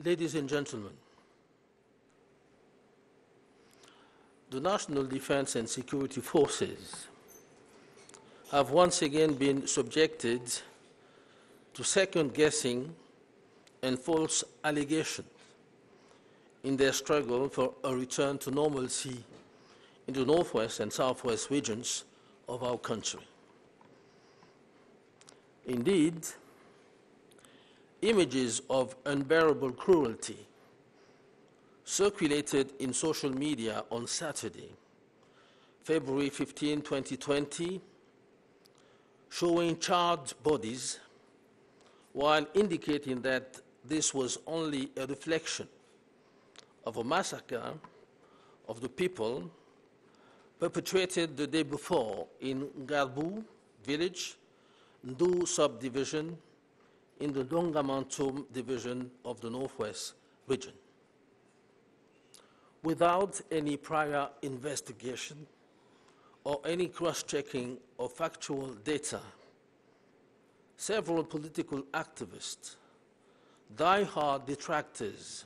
Ladies and gentlemen, the National Defense and Security Forces have once again been subjected to second-guessing and false allegations in their struggle for a return to normalcy in the northwest and southwest regions of our country. Indeed, images of unbearable cruelty circulated in social media on Saturday, February 15, 2020, showing charred bodies, while indicating that this was only a reflection of a massacre of the people perpetrated the day before in NGARBUH village, Ndu subdivision, in the Dongamantum division of the Northwest region. Without any prior investigation or any cross-checking of factual data, several political activists, die-hard detractors,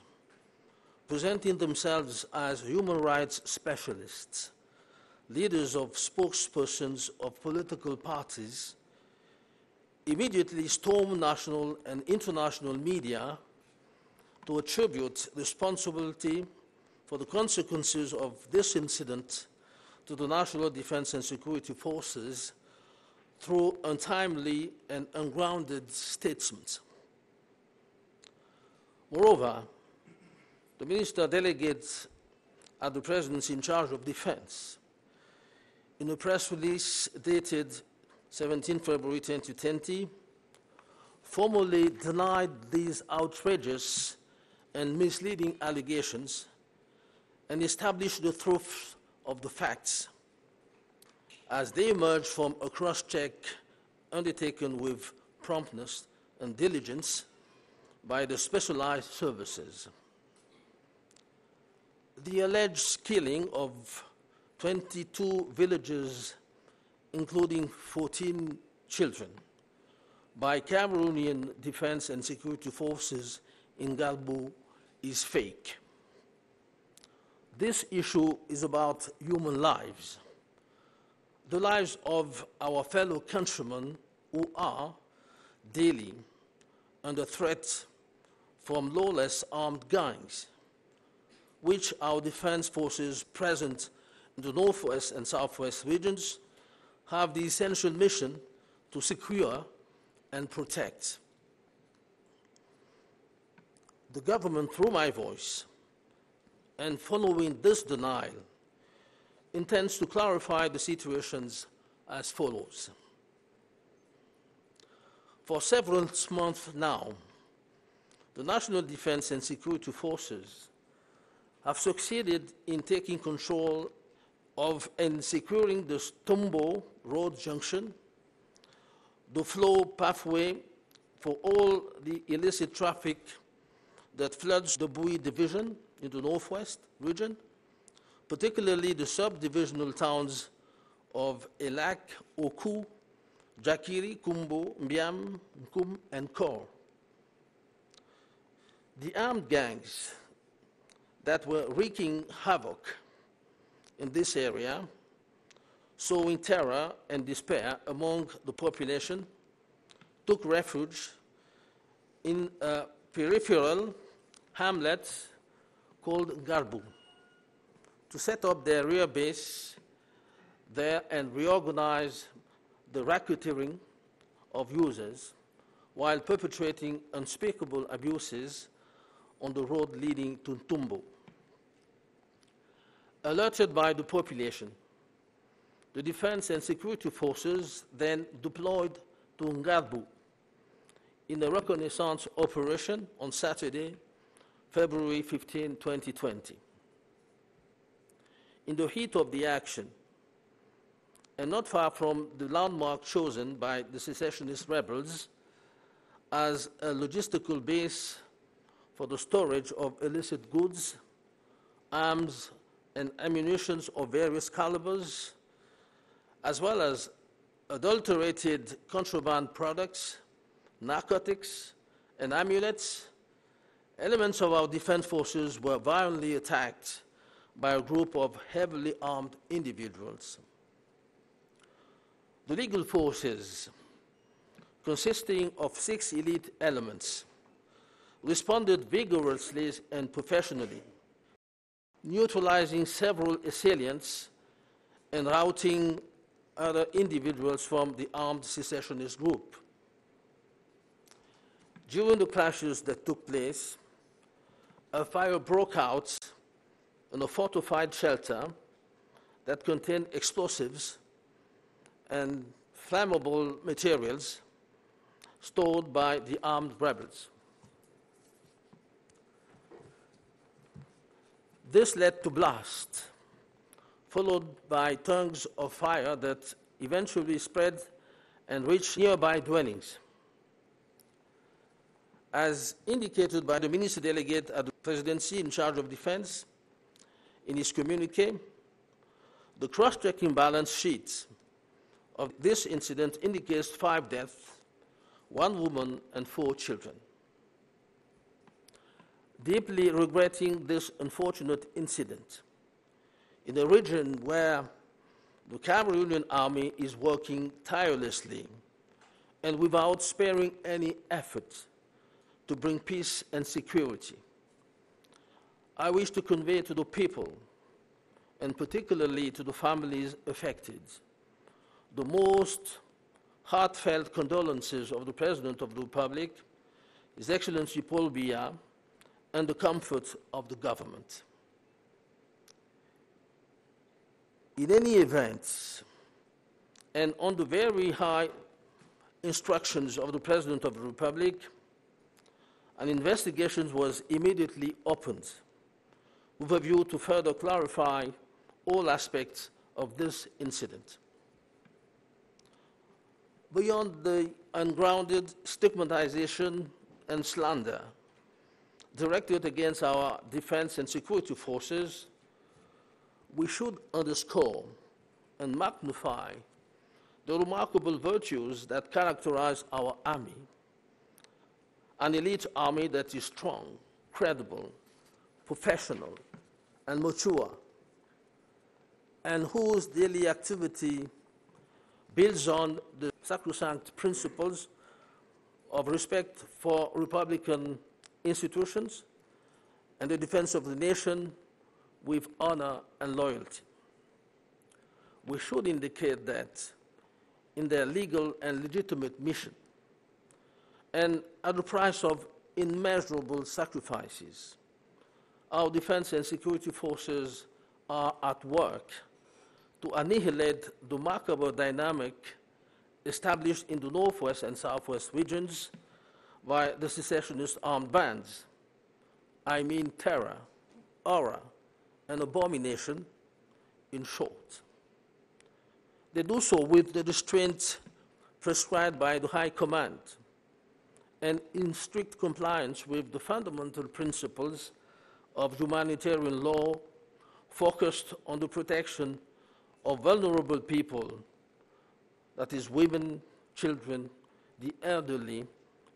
presenting themselves as human rights specialists, leaders of spokespersons of political parties, immediately stormed national and international media to attribute responsibility for the consequences of this incident to the National Defense and Security Forces through untimely and ungrounded statements. Moreover, the Minister Delegate at the Presidency in charge of Defense, in a press release dated 17 February 2020, formally denied these outrageous and misleading allegations and established the truth of the facts as they emerged from a cross-check undertaken with promptness and diligence by the specialized services. The alleged killing of 22 villagers, including 14 children, by Cameroonian Defense and Security Forces in NGARBUH is fake. This issue is about human lives, the lives of our fellow countrymen who are daily under threat from lawless armed gangs, which our defense forces present in the northwest and southwest regions have the essential mission to secure and protect. The government, through my voice, and following this denial, intends to clarify the situations as follows. For several months now, the National Defense and Security Forces have succeeded in taking control of and securing the Stombo Road junction, the flow pathway for all the illicit traffic that floods the Bui division in the northwest region, particularly the sub-divisional towns of Elak, Oku, Jakiri, Kumbo, Mbiam, Nkum, and Kor. The armed gangs that were wreaking havoc in this area, sowing terror and despair among the population, took refuge in a peripheral hamlet called NGARBUH to set up their rear base there and reorganize the racketeering of users while perpetrating unspeakable abuses on the road leading to Ntumbo. Alerted by the population, the Defense and Security Forces then deployed to NGARBUH in a reconnaissance operation on Saturday, February 15, 2020. In the heat of the action, and not far from the landmark chosen by the secessionist rebels as a logistical base for the storage of illicit goods, arms, and ammunition of various calibers, as well as adulterated contraband products, narcotics, and amulets, Elements of our defense forces were violently attacked by a group of heavily armed individuals. The legal forces, consisting of 6 elite elements, responded vigorously and professionally, neutralizing several assailants and routing other individuals from the armed secessionist group. During the clashes that took place, a fire broke out in a fortified shelter that contained explosives and flammable materials stored by the armed rebels. This led to blast, followed by tongues of fire that eventually spread and reached nearby dwellings. As indicated by the minister delegate at the presidency in charge of defense, in his communiqué, the cross-checking balance sheet of this incident indicates 5 deaths, 1 woman and 4 children. Deeply regretting this unfortunate incident, in a region where the Cameroonian army is working tirelessly and without sparing any effort to bring peace and security, I wish to convey to the people, and particularly to the families affected, the most heartfelt condolences of the President of the Republic, His Excellency Paul Biya, and the comfort of the government. In any event, and on the very high instructions of the President of the Republic, an investigation was immediately opened with a view to further clarify all aspects of this incident. Beyond the ungrounded stigmatization and slander directed against our defense and security forces, we should underscore and magnify the remarkable virtues that characterize our army, an elite army that is strong, credible, professional, and mature, and whose daily activity builds on the sacrosanct principles of respect for Republican institutions and the defense of the nation with honor and loyalty. We should indicate that in their legal and legitimate mission, and at the price of immeasurable sacrifices, our defense and security forces are at work to annihilate the remarkable dynamic established in the northwest and southwest regions by the secessionist armed bands. I mean terror, horror, and abomination, in short. They do so with the restraint prescribed by the High Command and in strict compliance with the fundamental principles of humanitarian law focused on the protection of vulnerable people, that is, women, children, the elderly,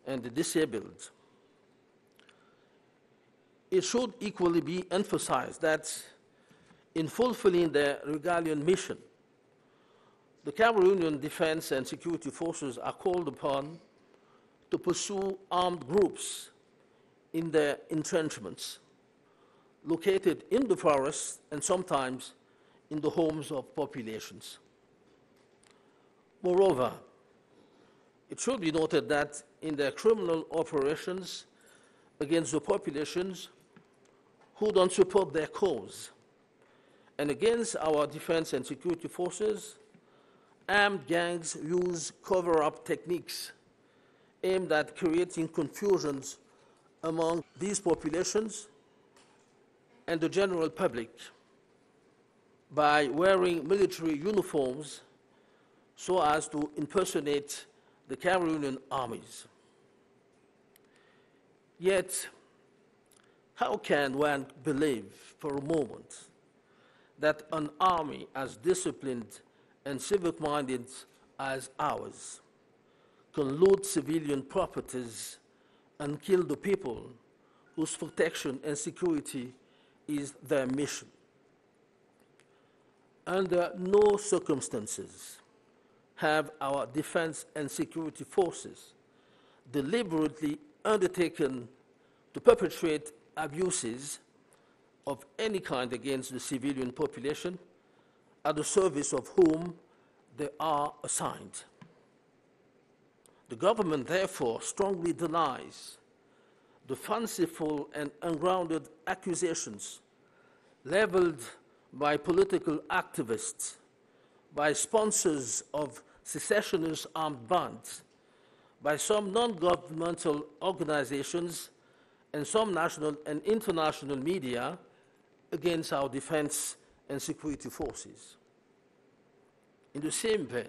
and the disabled. It should equally be emphasized that in fulfilling their Regalian mission, the Cameroonian defense and security forces are called upon to pursue armed groups in their entrenchments, located in the forests and sometimes in the homes of populations. Moreover, it should be noted that in their criminal operations against the populations who don't support their cause and against our defense and security forces, armed gangs use cover-up techniques aimed at creating confusions among these populations and the general public by wearing military uniforms so as to impersonate the Cameroonian armies. Yet, how can one believe for a moment that an army as disciplined and civic-minded as ours can loot civilian properties and kill the people whose protection and security is their mission. Under no circumstances have our defense and security forces deliberately undertaken to perpetrate abuses of any kind against the civilian population at the service of whom they are assigned. The government, therefore, strongly denies the fanciful and ungrounded accusations leveled by political activists, by sponsors of secessionist armed bands, by some non-governmental organizations and some national and international media against our defense and security forces. In the same vein,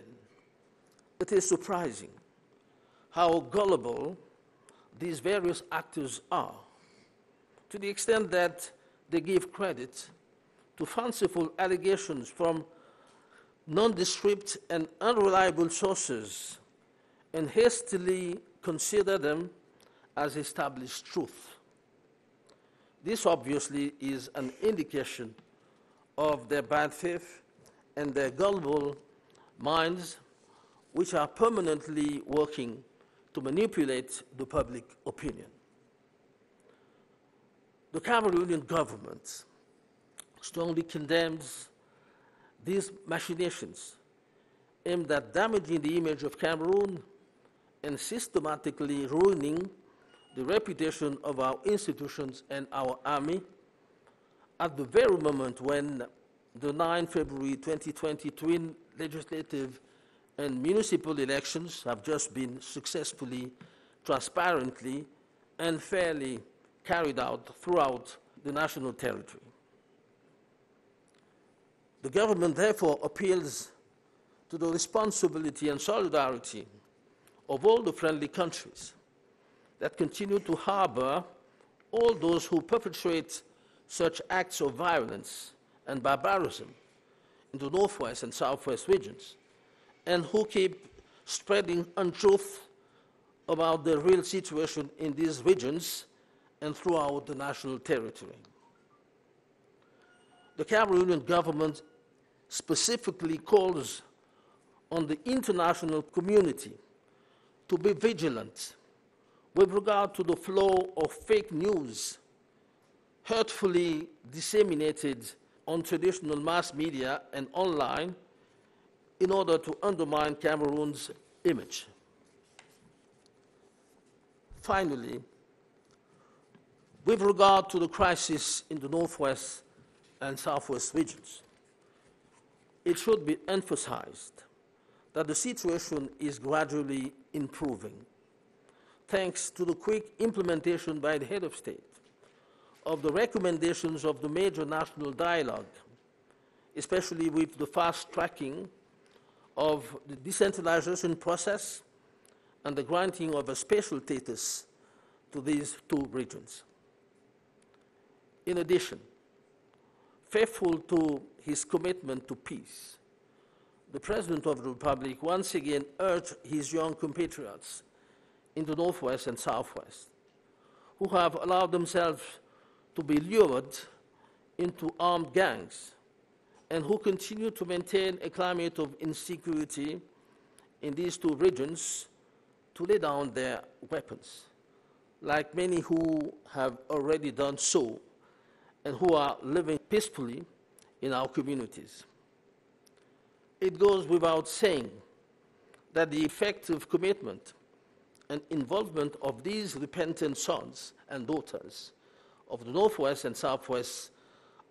it is surprising how gullible these various actors are, to the extent that they give credit to fanciful allegations from nondescript and unreliable sources and hastily consider them as established truth. This obviously is an indication of their bad faith and their gullible minds, which are permanently working to manipulate the public opinion. The Cameroonian government strongly condemns these machinations aimed at damaging the image of Cameroon and systematically ruining the reputation of our institutions and our army at the very moment when the 9 February 2020 twin legislative and municipal elections have just been successfully, transparently, and fairly carried out throughout the national territory. The government therefore appeals to the responsibility and solidarity of all the friendly countries that continue to harbor all those who perpetrate such acts of violence and barbarism in the northwest and southwest regions, and who keep spreading untruth about the real situation in these regions and throughout the national territory. The Cameroonian government specifically calls on the international community to be vigilant with regard to the flow of fake news hurtfully disseminated on traditional mass media and online in order to undermine Cameroon's image. Finally, with regard to the crisis in the northwest and southwest regions, it should be emphasized that the situation is gradually improving, thanks to the quick implementation by the head of state of the recommendations of the major national dialogue, especially with the fast tracking of the decentralization process and the granting of a special status to these two regions. In addition, faithful to his commitment to peace, the President of the Republic once again urged his young compatriots in the northwest and southwest, who have allowed themselves to be lured into armed gangs and who continue to maintain a climate of insecurity in these two regions, to lay down their weapons, like many who have already done so and who are living peacefully in our communities. It goes without saying that the effective commitment and involvement of these repentant sons and daughters of the Northwest and Southwest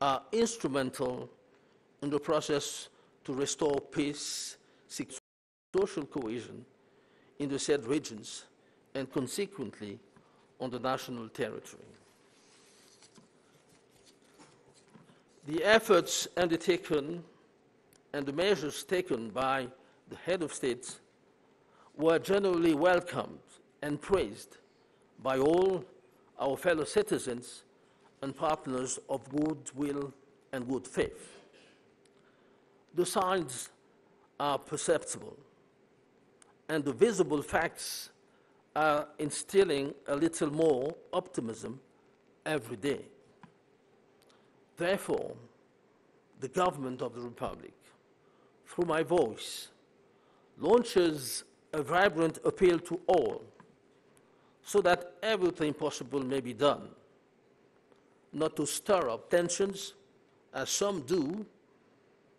are instrumental in the process to restore peace, social cohesion in the said regions and consequently on the national territory. The efforts undertaken and the measures taken by the head of state were generally welcomed and praised by all our fellow citizens and partners of goodwill and good faith. The signs are perceptible, and the visible facts are instilling a little more optimism every day. Therefore, the government of the Republic, through my voice, launches a vibrant appeal to all so that everything possible may be done, not to stir up tensions, as some do,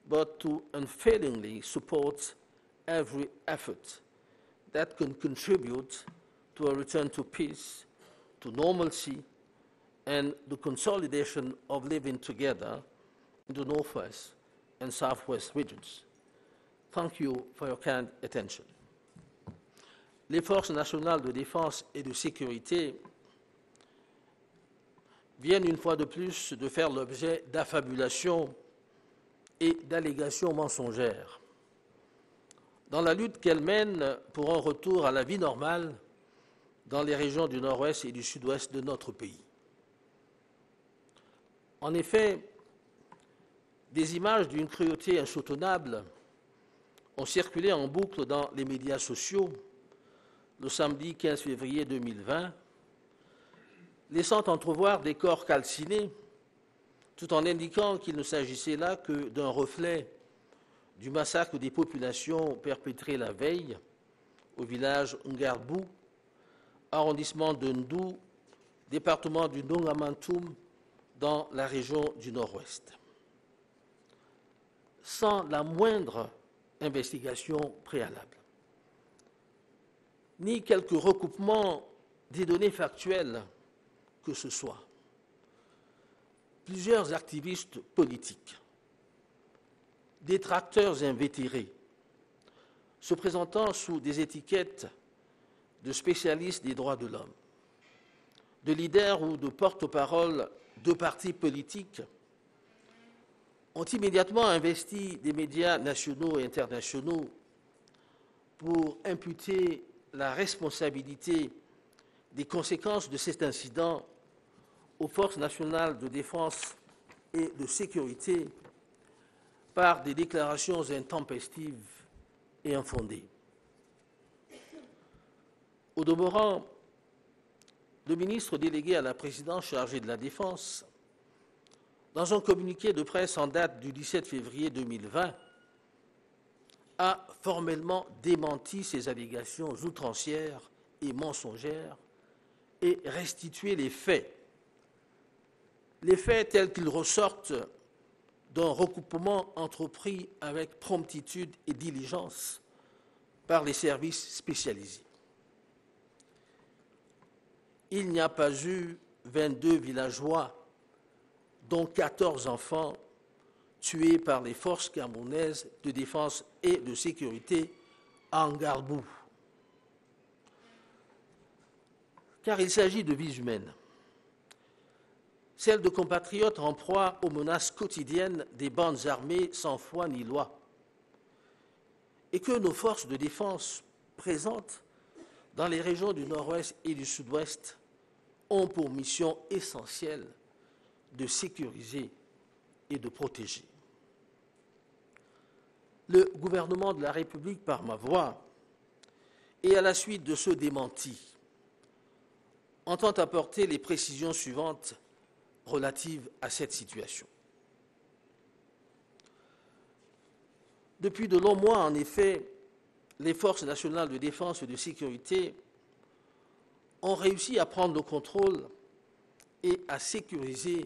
but to unfailingly support every effort that can contribute to a return to peace, to normalcy, and the consolidation of living together in the Northwest and Southwest regions. Thank you for your kind attention. Les forces nationales de défense et de sécurité viennent une fois de plus de faire l'objet d'affabulations et d'allégations mensongères dans la lutte qu'elles mènent pour un retour à la vie normale dans les régions du nord-ouest et du sud-ouest de notre pays. En effet, des images d'une cruauté insoutenable ont circulé en boucle dans les médias sociaux le samedi 15 février 2020, laissant entrevoir des corps calcinés, tout en indiquant qu'il ne s'agissait là que d'un reflet du massacre des populations perpétré la veille au village NGARBUH, arrondissement de Ndou, département du Ndongamantoum, dans la région du Nord-Ouest. Sans la moindre investigation préalable, ni quelque recoupement des données factuelles que ce soit, plusieurs activistes politiques, détracteurs invétérés, se présentant sous des étiquettes de spécialistes des droits de l'homme, de leaders ou de porte-parole de partis politiques, ont immédiatement investi des médias nationaux et internationaux pour imputer la responsabilité des conséquences de cet incident aux forces nationales de défense et de sécurité par des déclarations intempestives et infondées. Au demeurant, le ministre délégué à la présidence chargé de la Défense, dans un communiqué de presse en date du 17 février 2020, a formellement démenti ces allégations outrancières et mensongères et restitué les faits tels qu'ils ressortent d'un recoupement entrepris avec promptitude et diligence par les services spécialisés. Il n'y a pas eu 22 villageois, dont 14 enfants, tués par les forces camerounaises de défense et de sécurité à NGARBUH. Car il s'agit de vies humaines, celles de compatriotes en proie aux menaces quotidiennes des bandes armées sans foi ni loi, et que nos forces de défense présentes dans les régions du Nord-Ouest et du Sud-Ouest ont pour mission essentielle de sécuriser et de protéger. Le gouvernement de la République, par ma voix, et à la suite de ce démenti, entend apporter les précisions suivantes relatives à cette situation. Depuis de longs mois, en effet, les forces nationales de défense et de sécurité ont réussi à prendre le contrôle et à sécuriser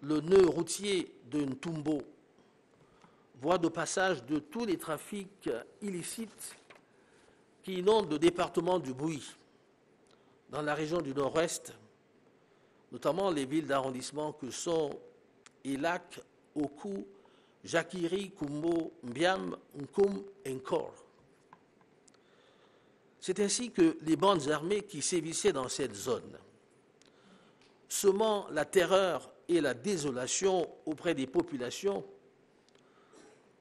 le nœud routier de Ntumbo, voie de passage de tous les trafics illicites qui inondent le département du Bouy, dans la région du Nord-Ouest, notamment les villes d'arrondissement que sont Elak, Oku, Jakiri, Kumbo, Mbiam, Nkoum et Nkor. C'est ainsi que les bandes armées qui sévissaient dans cette zone, semant la terreur et la désolation auprès des populations,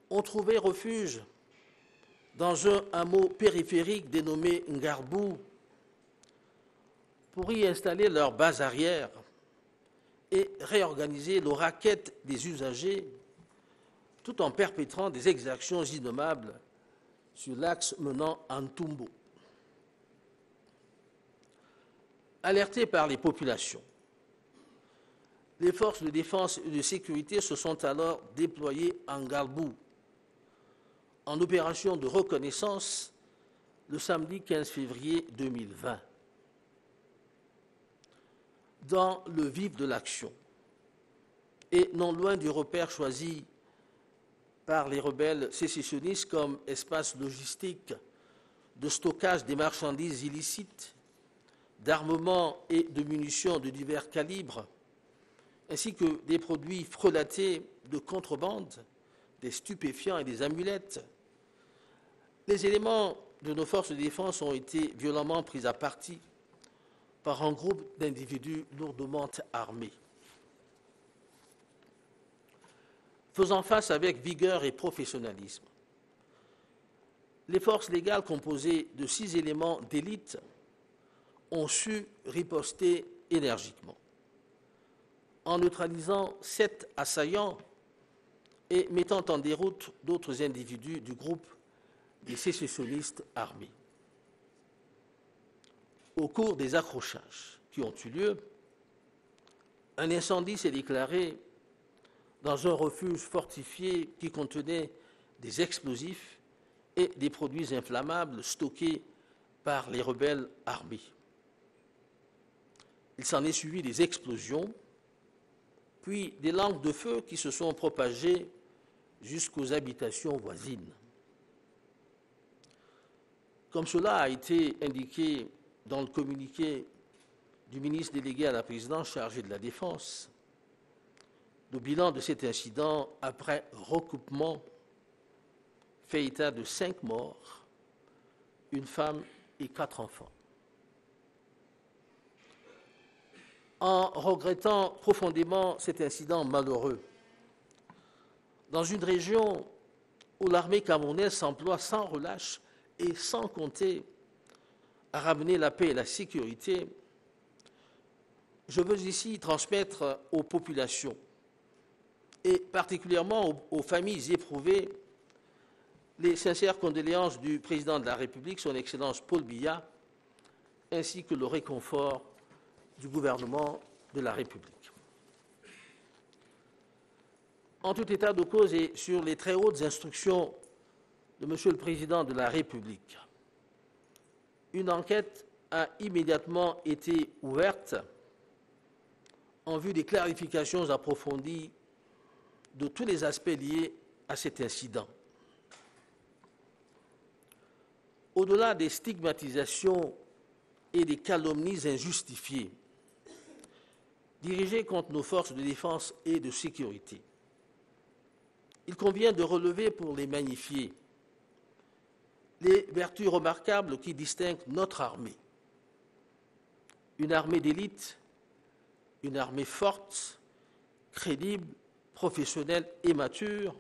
ont trouvé refuge dans un hameau périphérique dénommé NGARBUH pour y installer leur base arrière et réorganiser le racket des usagers tout en perpétrant des exactions innommables sur l'axe menant à Ntumbo. Alertés par les populations les forces de défense et de sécurité se sont alors déployées en NGARBUH, en opération de reconnaissance, le samedi 15 février 2020. Dans le vif de l'action, et non loin du repère choisi par les rebelles sécessionnistes comme espace logistique de stockage des marchandises illicites, d'armements et de munitions de divers calibres, ainsi que des produits frelatés de contrebande, des stupéfiants et des amulettes, les éléments de nos forces de défense ont été violemment pris à partie par un groupe d'individus lourdement armés. Faisant face avec vigueur et professionnalisme, les forces légales composées de 6 éléments d'élite ont su riposter énergiquement, en neutralisant 7 assaillants et mettant en déroute d'autres individus du groupe des sécessionnistes armés. Au cours des accrochages qui ont eu lieu, un incendie s'est déclaré dans un refuge fortifié qui contenait des explosifs et des produits inflammables stockés par les rebelles armés. Il s'en est suivi des explosions, puis des langues de feu qui se sont propagées jusqu'aux habitations voisines. Comme cela a été indiqué dans le communiqué du ministre délégué à la présidence chargé de la Défense, le bilan de cet incident, après recoupement, fait état de 5 morts, une femme et 4 enfants. En regrettant profondément cet incident malheureux, dans une région où l'armée camerounaise s'emploie sans relâche et sans compter à ramener la paix et la sécurité, je veux ici transmettre aux populations et particulièrement aux familles éprouvées les sincères condoléances du président de la République, son Excellence Paul Biya, ainsi que le réconfort du gouvernement de la République. En tout état de cause et sur les très hautes instructions de Monsieur le Président de la République, une enquête a immédiatement été ouverte en vue des clarifications approfondies de tous les aspects liés à cet incident. Au-delà des stigmatisations et des calomnies injustifiées dirigées contre nos forces de défense et de sécurité, il convient de relever pour les magnifier les vertus remarquables qui distinguent notre armée. Une armée d'élite, une armée forte, crédible, professionnelle et mature,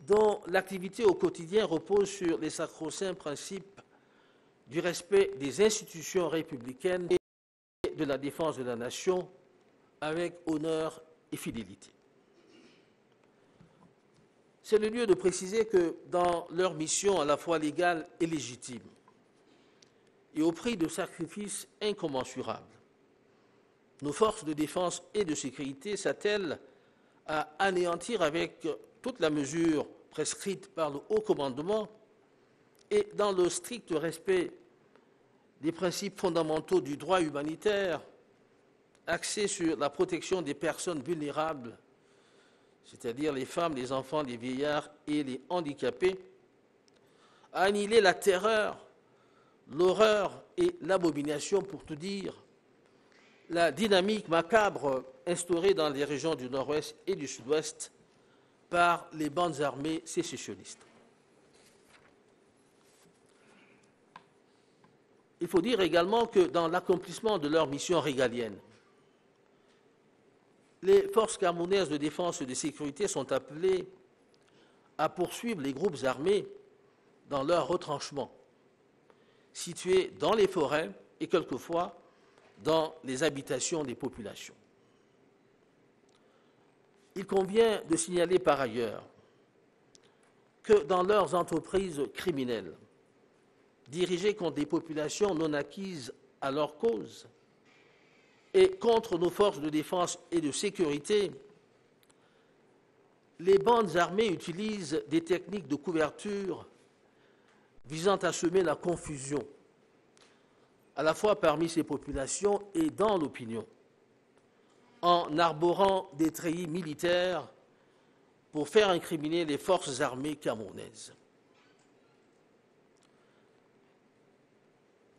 dont l'activité au quotidien repose sur les sacro-saints principes du respect des institutions républicaines et de la défense de la nation avec honneur et fidélité. C'est le lieu de préciser que dans leur mission à la fois légale et légitime, et au prix de sacrifices incommensurables, nos forces de défense et de sécurité s'attellent à anéantir avec toute la mesure prescrite par le haut commandement et dans le strict respect des principes fondamentaux du droit humanitaire axés sur la protection des personnes vulnérables, c'est-à-dire les femmes, les enfants, les vieillards et les handicapés, à annihiler la terreur, l'horreur et l'abomination, pour tout dire, la dynamique macabre instaurée dans les régions du Nord-Ouest et du Sud-Ouest par les bandes armées sécessionnistes. Il faut dire également que dans l'accomplissement de leur mission régalienne, les forces camerounaises de défense et de sécurité sont appelées à poursuivre les groupes armés dans leurs retranchements, situés dans les forêts et quelquefois dans les habitations des populations. Il convient de signaler par ailleurs que dans leurs entreprises criminelles, dirigées contre des populations non acquises à leur cause, et contre nos forces de défense et de sécurité, les bandes armées utilisent des techniques de couverture visant à semer la confusion, à la fois parmi ces populations et dans l'opinion, en arborant des treillis militaires pour faire incriminer les forces armées camerounaises.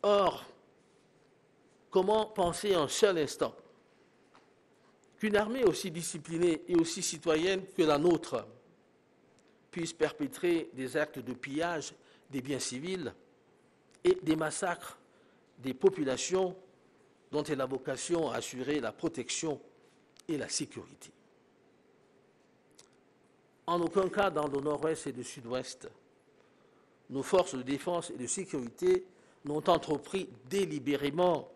Or, comment penser un seul instant qu'une armée aussi disciplinée et aussi citoyenne que la nôtre puisse perpétrer des actes de pillage des biens civils et des massacres des populations dont elle a vocation à assurer la protection et la sécurité? En aucun cas, dans le nord-ouest et le sud-ouest, nos forces de défense et de sécurité n'ont entrepris délibérément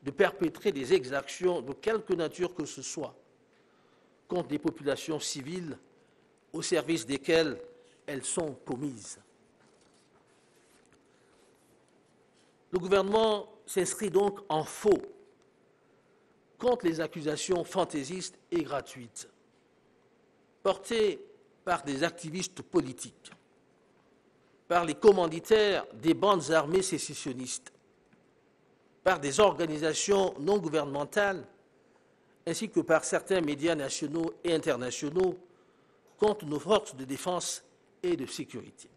de perpétrer des exactions de quelque nature que ce soit contre des populations civiles au service desquelles elles sont commises. Le gouvernement s'inscrit donc en faux contre les accusations fantaisistes et gratuites portées par des activistes politiques, par les commanditaires des bandes armées sécessionnistes, par des organisations non gouvernementales, ainsi que par certains médias nationaux et internationaux contre nos forces de défense et de sécurité.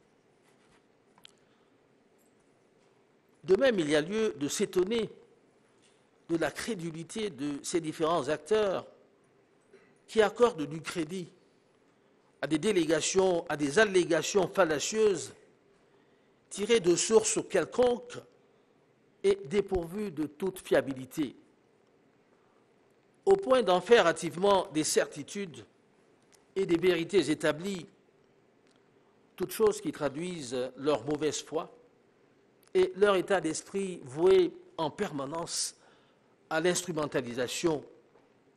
De même, il y a lieu de s'étonner de la crédulité de ces différents acteurs qui accordent du crédit à des allégations fallacieuses tirées de sources quelconques et dépourvues de toute fiabilité, au point d'en faire hâtivement des certitudes et des vérités établies, toutes choses qui traduisent leur mauvaise foi et leur état d'esprit voué en permanence à l'instrumentalisation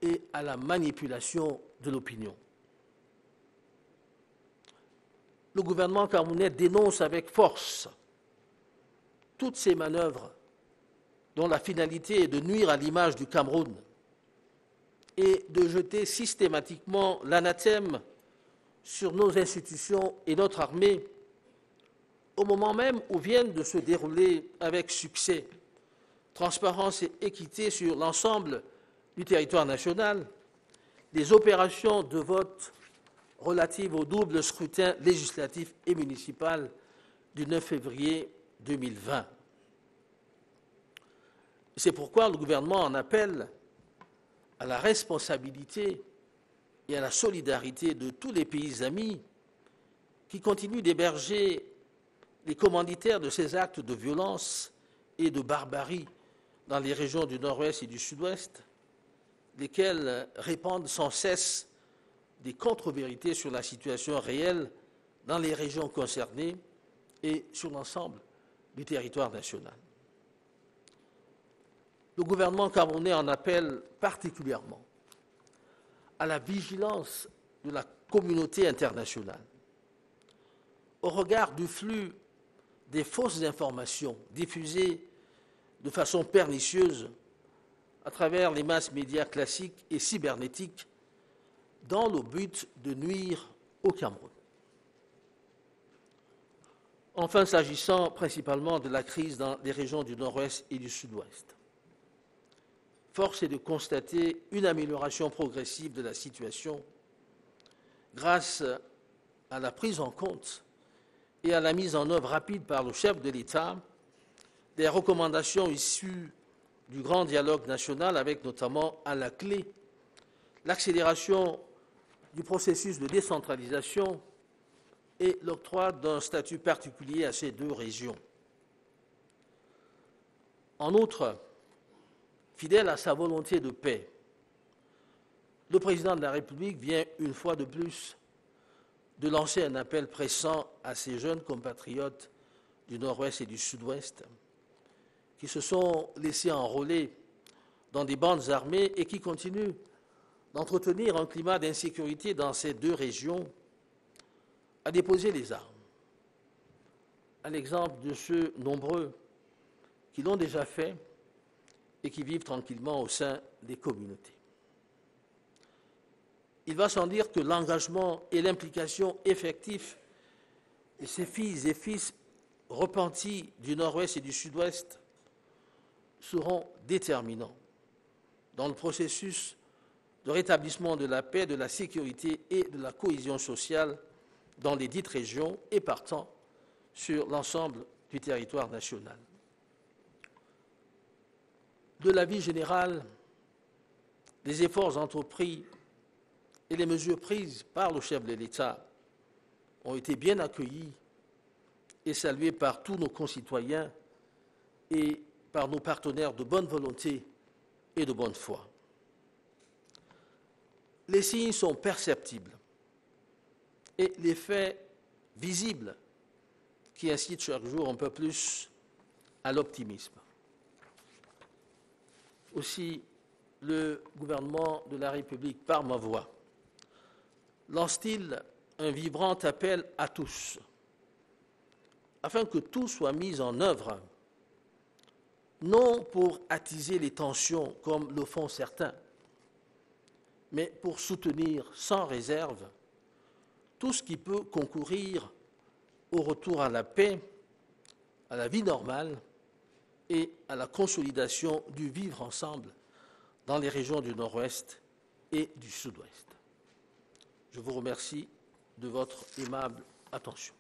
et à la manipulation de l'opinion. Le gouvernement camerounais dénonce avec force toutes ces manœuvres dont la finalité est de nuire à l'image du Cameroun et de jeter systématiquement l'anathème sur nos institutions et notre armée, au moment même où viennent de se dérouler avec succès, transparence et équité sur l'ensemble du territoire national, les opérations de vote relatives au double scrutin législatif et municipal du 9 février 2020. C'est pourquoi le gouvernement en appelle à la responsabilité et à la solidarité de tous les pays amis qui continuent d'héberger les commanditaires de ces actes de violence et de barbarie dans les régions du nord-ouest et du sud-ouest, lesquels répandent sans cesse des contre-vérités sur la situation réelle dans les régions concernées et sur l'ensemble du territoire national. Le gouvernement camerounais en appelle particulièrement à la vigilance de la communauté internationale au regard du flux des fausses informations diffusées de façon pernicieuse à travers les masses médias classiques et cybernétiques dans le but de nuire au Cameroun. Enfin, s'agissant principalement de la crise dans les régions du nord-ouest et du sud-ouest, force est de constater une amélioration progressive de la situation grâce à la prise en compte et à la mise en œuvre rapide par le chef de l'État des recommandations issues du grand dialogue national, avec notamment à la clé l'accélération du processus de décentralisation et l'octroi d'un statut particulier à ces deux régions. En outre, fidèle à sa volonté de paix, le président de la République vient une fois de plus de lancer un appel pressant à ses jeunes compatriotes du nord-ouest et du sud-ouest qui se sont laissés enrôler dans des bandes armées et qui continuent d'entretenir un climat d'insécurité dans ces deux régions, à déposer les armes, à l'exemple de ceux nombreux qui l'ont déjà fait et qui vivent tranquillement au sein des communautés. Il va sans dire que l'engagement et l'implication effective de ces filles et fils repentis du Nord-Ouest et du Sud-Ouest seront déterminants dans le processus de rétablissement de la paix, de la sécurité et de la cohésion sociale dans les dites régions et partant sur l'ensemble du territoire national. De l'avis général, les efforts entrepris et les mesures prises par le chef de l'État ont été bien accueillis et salués par tous nos concitoyens et par nos partenaires de bonne volonté et de bonne foi. Les signes sont perceptibles et les faits visibles qui incitent chaque jour un peu plus à l'optimisme. Aussi, le gouvernement de la République, par ma voix, lance-t-il un vibrant appel à tous, afin que tout soit mis en œuvre, non pour attiser les tensions comme le font certains, mais pour soutenir sans réserve tout ce qui peut concourir au retour à la paix, à la vie normale et à la consolidation du vivre ensemble dans les régions du Nord-Ouest et du Sud-Ouest. Je vous remercie de votre aimable attention.